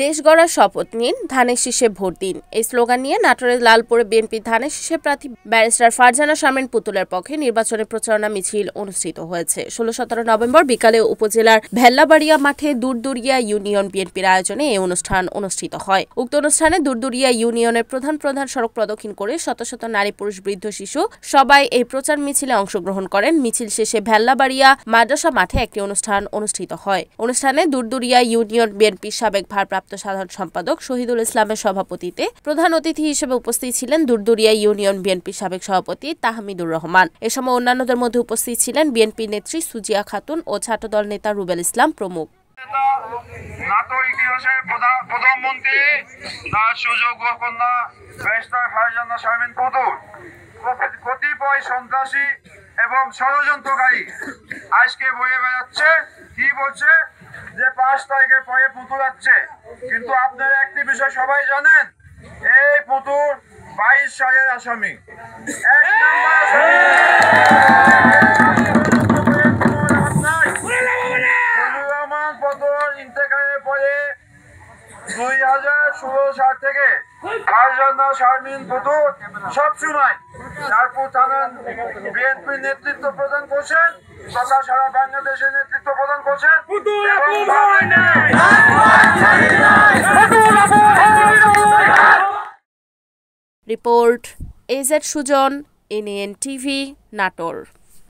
দেশ গড়ার শপথ নিন, ধানের শীষে ভোট দিন। এই স্লোগান নিয়ে নাটোরের লালপুরে বিএনপির ধানের শীষে প্রার্থী ব্যারিস্টার ফারজানা শারমিন পুতুলের পক্ষে নির্বাচনী প্রচারণা মিছিল অনুষ্ঠিত হয়েছে। 16-17 নভেম্বর বিকালে উপজেলার ভেল্লাবাড়িয়া মাঠে দুরদুরিয়া ইউনিয়ন বিএনপির আয়োজনে এই অনুষ্ঠান অনুষ্ঠিত হয়। উক্ত অনুষ্ঠানে দুরদুরিয়া ইউনিয়নের প্রধান সড়ক প্রদক্ষিণ করে শত শত নারী, পুরুষ, বৃদ্ধ, শিশু সবাই এই প্রচার মিছিলে অংশগ্রহণ করেন। মিছিল শেষে ভেল্লাবাড়িয়া মাদ্রাসা মাঠে একটি অনুষ্ঠান অনুষ্ঠিত হয়। অনুষ্ঠানে দুরদুরিয়া ইউনিয়ন বিএনপির সাবেক ভারপ্রাপ্ত সাধারণ সম্পাদক শহীদুল ইসলামের সভাপতিত্বে প্রধান অতিথি হিসেবে উপস্থিত ছিলেন দুরদুরিয়া ইউনিয়ন বিএনপির সাবেক সভাপতি তাহমিদুর রহমান। এ সময় অন্যান্যদের মধ্যে উপস্থিত ছিলেন বিএনপি নেত্রী সুজিয়া খাতুন ও ছাত্রদল নেতা রুবেল ইসলাম প্রমুখ। নাটোর ইতিহাসের প্রধানমন্ত্রী তার সুযোগ্য কন্যা ব্যারিস্টার ফারজানা শারমিন পুতুল কতিপয় সন্ত্রাসী এবং ষড়যন্ত্রকারী আজকে বয়ে বেড়াচ্ছে। কি বলছে যে 5 তারিখের পরে পুতুল আসছে, কিন্তু আপনারা একটি বিষয় সবাই জানেন, এই পুতুল 22 সালের আসামি, 1 নম্বর ইন্তেকালের পরে 2016 সাল থেকে ফারজানা শারমিন পুতুল সবসময় চাঁদপুর থানার বিএনপির নেতৃত্ব প্রদান করছেন তথা সারা বাংলাদেশের নেতৃত্ব প্রদান করছেন। Report AZ Sujan, NAN TV, Natore.